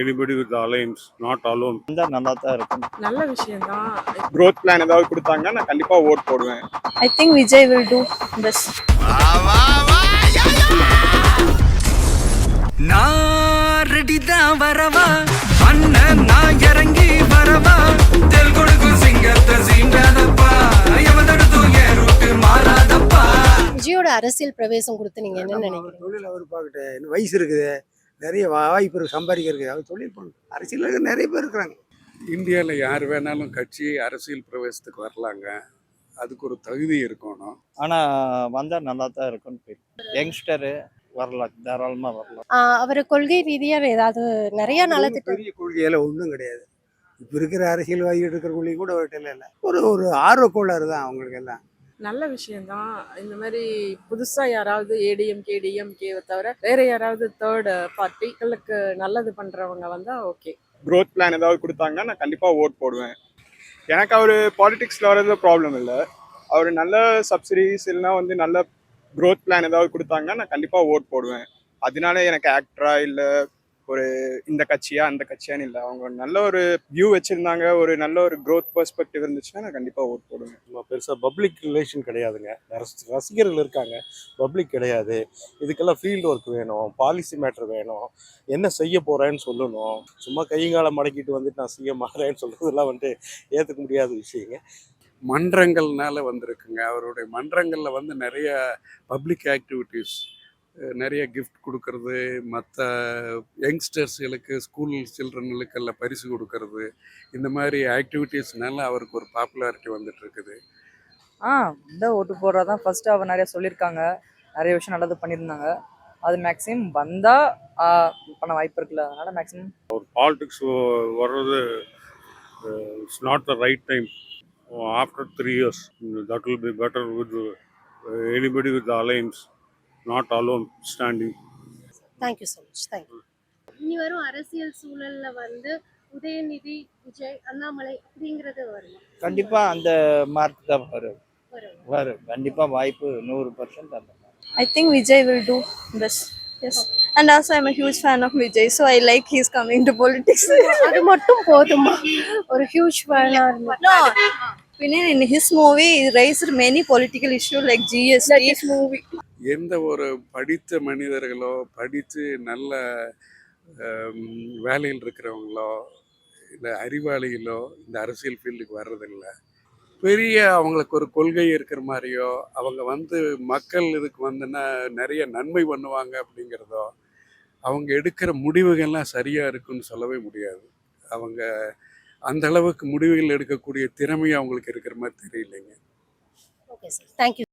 anybody with the alliance, not alone. நல்லா தான் இருக்கும். நல்ல விஷயம் தான். growth plan ஏதாவது கொடுத்தாங்கன்னா நான் கண்டிப்பா ஓட் போடுவேன். I think Vijay will do this. நான் ரெடி தான் வரவா அண்ணன் நான் இறங்கி வரவா தெல் கொடுக்கும் சிங்கத்தை சீண்டாதப்பா எவதடுத்து என் ரூட்டு மாறாதப்பா. விஜயோட அரசியல் பிரவேசம் கொடுத்து நீங்க என்ன நினைக்கிறீங்க? தொழில் அவர் பார்க்கட்டு இன்னும் வயசு இருக்குது, நிறைய வாய்ப்பு இருக்குது, சம்பாதிக்கிறதுக்கு அவர் தொழில் பண்ணணும். அரசியல் நிறைய பேர் இருக்கிறாங்க. இந்தியாவில் யார் வேணாலும் கட்சி அரசியல் பிரவேசத்துக்கு வரலாங்க. அதுக்கு ஒரு தகுதி இருக்கணும். ஆனால் வந்தால் நல்லா தான் இருக்கும்னு யங்ஸ்டரு வரலாம், தாராளமாக வரலாம். அவர் கொள்கை ரீதியா ஏதாவது நிறைய நலத்திட்டம் பெரிய கொள்கையெல்லாம் ஒன்றும் கிடையாது. இப்போ இருக்கிற அரசியல்வாதிகள் இருக்கிற கொள்கை கூட அவர்கிட்ட இல்லை. ஒரு ஆர்வ கோளாறு தான் அவங்களுக்கு எல்லாம். நல்ல விஷயம்தான். இந்த மாதிரி புதுசா யாராவது ஏடிஎம் கேடிஎம்கேவை தவிர வேற யாராவது தேர்ட் பார்ட்டிகளுக்கு நல்லது பண்றவங்க வந்தா ஓகே. growth plan ஏதாவது கொடுத்தாங்கன்னா நான் கண்டிப்பா ஓட் போடுவேன். எனக்கு அவர் பாலிடிக்ஸ்ல வரது ப்ராப்ளம் இல்லை. அவர் நல்ல சப்சிடிஸ் இல்லைன்னா வந்து நல்ல growth plan ஏதாவது கொடுத்தாங்கன்னா நான் கண்டிப்பா ஓட் போடுவேன். அதனால எனக்கு ஆக்டரா இல்லை ஒரு இந்த கட்சியா அந்த கட்சியான்னு இல்லை. அவங்க நல்ல ஒரு வியூ வச்சிருந்தாங்க, ஒரு நல்ல ஒரு growth பெர்ஸ்பெக்டிவ் இருந்துச்சுன்னா நான் கண்டிப்பா ஓட் போடுவேன். பெருசாக பப்ளிக் ரிலேஷன் கிடையாதுங்க. ரசிகர்கள் இருக்காங்க, பப்ளிக் கிடையாது. இதுக்கெல்லாம் ஃபீல்டு ஒர்க் வேணும், பாலிசி மேட்ரு வேணும், என்ன செய்ய போகிறேன்னு சொல்லணும். சும்மா கைங்கால மடக்கிட்டு வந்துட்டு நான் செய்ய மாறேன்னு சொல்கிறதெல்லாம் ஏற்றுக்க முடியாத விஷயங்க. மன்றங்கள்னால வந்திருக்குங்க. அவருடைய மன்றங்களில் நிறைய பப்ளிக் ஆக்டிவிட்டீஸ், நிறைய கிஃப்ட் கொடுக்கறது, மற்ற யங்ஸ்டர்ஸ்களுக்கு ஸ்கூல் சில்ட்ரனுக்கெல்லாம் பரிசு கொடுக்கறது, இந்த மாதிரி ஆக்டிவிட்டீஸ்னால அவருக்கு ஒரு பாப்புலாரிட்டி வந்துட்டு இருக்குது. இந்த ஓட்டு போடுறதான் ஃபர்ஸ்ட் அவர் நிறைய சொல்லியிருக்காங்க, நிறைய விஷயம் நல்லது பண்ணியிருந்தாங்க. அது மேக்ஸிமம் வந்தால் பண்ண வாய்ப்பு இருக்குல்ல, அதனால மேக்ஸிமம் ஒரு பாலிடிக்ஸ் வர்றது it's not the right time. After 3 years that will be better with anybody with the alliance, not alone standing. Thank you so much. Thank you. இனி வரும் அரசியல் சூழல்ல உதயநிதி, விஜய், அண்ணாமலை அப்படிங்கிறது வருமா? கண்டிப்பாக அந்த மார்க் தான் வரும். கண்டிப்பாக வாய்ப்பு 100% அந்த. I think Vijay will do this. Yes. And also I'm a huge fan of Vijay, so I like he's coming to politics. அது மட்டும் போதுமா? ஒரு ஹியூஜ் ஃபேனா No. In his movie, he raised many political issues like GST. That is movie. எந்த ஒரு படித்த மனிதர்களோ, படித்து நல்ல வேலையில் இருக்கிறவங்களோ, இல்லை அறிவாளிகளோ இந்த அரசியல் ஃபீல்டுக்கு வர்றதில்லை. பெரிய அவங்களுக்கு ஒரு கொள்கை இருக்கிற மாதிரியோ, அவங்க மக்கள் இதுக்கு நிறைய நன்மை பண்ணுவாங்க அப்படிங்கிறதோ, அவங்க எடுக்கிற முடிவுகள்லாம் சரியாக இருக்குன்னு சொல்லவே முடியாது. அவங்க அந்த அளவுக்கு முடிவுகள் எடுக்கக்கூடிய திறமையும் அவங்களுக்கு இருக்கிற மாதிரி தெரியலைங்க. Okay sir, thank you.